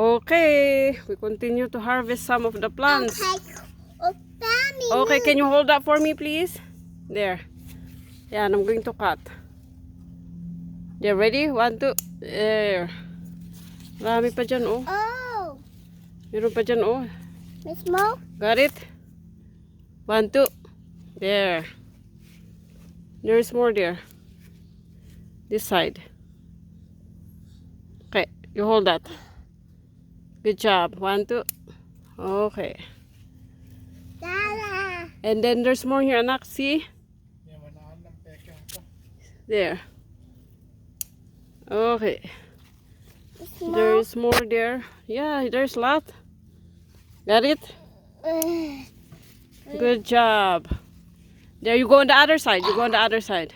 Okay, we continue to harvest some of the plants. Mommy, Okay, can you hold that for me, please? There. Yan, I'm going to cut. There, ready? 1, 2. There. Marami pa dyan, oh. Oh, Meron pa dyan, oh. Miss Mo. Got it? 1, 2. There. There's more there. This side. Okay, you hold that. Good job. 1, 2. Okay. Dada. And then there's more here, anak. See? There. Okay. Miss Mo. There's more there. Yeah, there's a lot. Got it? Good job. There, you go on the other side. You go on the other side.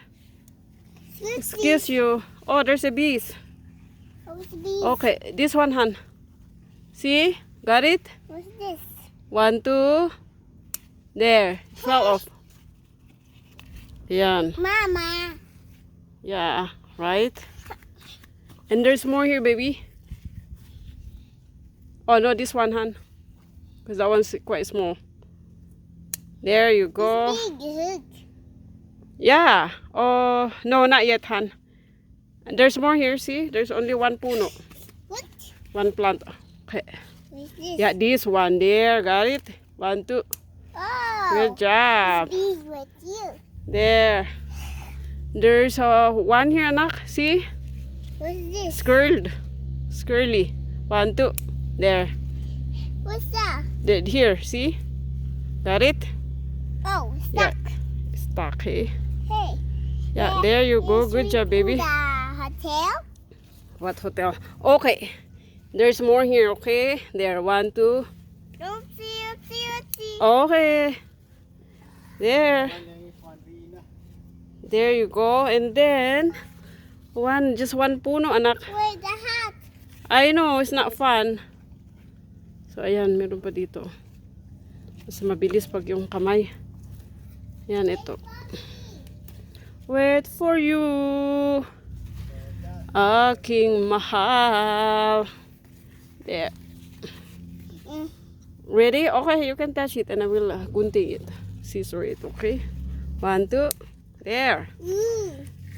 Excuse you. Oh, there's a bees. What's this? Okay, this one, Han. See? Got it? What's this? 1, 2. There. It fell off. Yan. Mama. Yeah, right? And there's more here, baby. Oh, no, this one, Han. Because that one's quite small. There you go. It's big. Yeah. Oh, no, not yet, Han. And there's more here, see? There's only one puno. What? One plant. Okay. What's this? Yeah, this one there. Got it? 1, 2. Oh. Good job. These with you. There. There's one here, anak. See? What's this? Curled. Curly. 1, 2. There. What's that? Here, see? Got it? Oh, Yeah. stuck. Stuck, eh? Hey. Yeah, there you go. Good job, baby. The hotel. What hotel? Okay. There's more here, okay? There, 1, 2. Don't see. Okay. There. There you go. And then, just one puno, anak. Wait, the hat. I know, it's not fun. So, ayan, meron pa dito. Mas mabilis pag yung kamay. Yan, ito. Wait for you, aking mahal. There. Mm. Ready? Okay, you can touch it and I will gunting it. Scissor it, okay? 1, 2. There.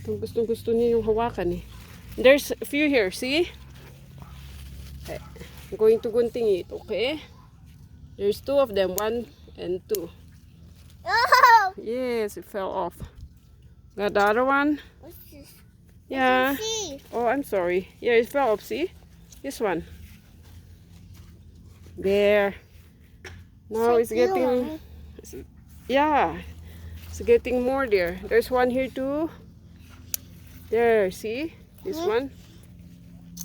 Itong gusto niya yung hawakan eh. There's a few here, see? Okay. I'm going to gunting it, okay? There's 2 of them, 1 and 2. Oh. Yes, it fell off. Got the other one? What's this? Yeah. See. Oh, I'm sorry. Yeah, it fell off, see? This one. There. Now it's getting... Yeah. It's getting more there. There's one here too. There, see? This one.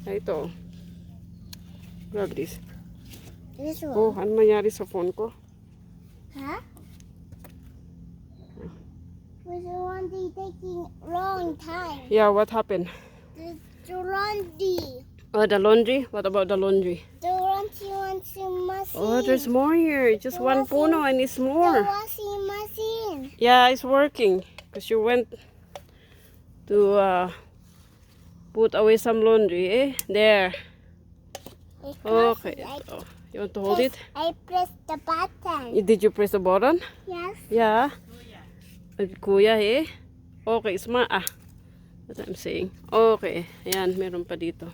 Ito. Grab this. This one. Oh, ano nangyari sa phone ko? Huh? Was the laundry taking long time? Yeah, what happened? The laundry. Oh, the laundry? What about the laundry? The washing machine. Oh, there's more here. Just one puno and it's The more. washing machine. Yeah, it's working. Because you went to put away some laundry, eh? There. Okay. Oh, you want to hold it? I pressed the button. Did you press the button? Yes. Yeah. Kuya, eh? Okay, That's what I'm saying. Okay. Ayan, meron pa dito.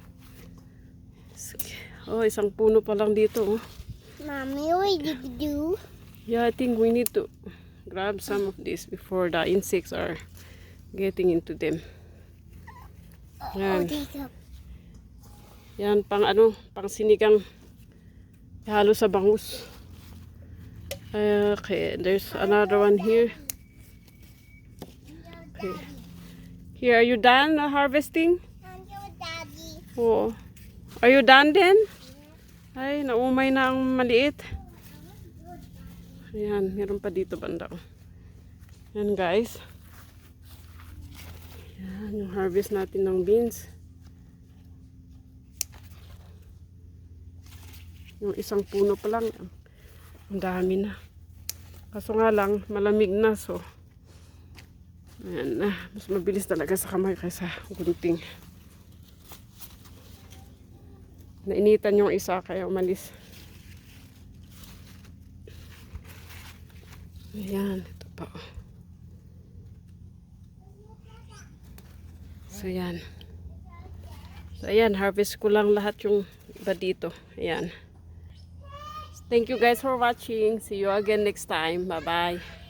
Oh, isang puno pa lang dito, oh. Mommy, what did you do? Yeah, I think we need to grab some of this before the insects are getting into them. Yan. Yan, pang sinigang halo sa bangus. Okay, there's another one here. Okay. Here, are you done harvesting? And your daddy. Oo. Are you done then? Ay, naumay na ang maliit. Ayan, meron pa dito banda. Ayan guys. Ayan, yung harvest natin ng beans. Yung isang puno pa lang. Ang dami na. Kaso nga lang, malamig na. So, ayan na. Mas mabilis talaga sa kamay kaysa gunting. Nainitan yung isa kaya umalis. Ayan, ito pa. So, yan. So, ayan, harvest ko lang lahat yung iba dito. Ayan. Thank you guys for watching. See you again next time. Bye-bye.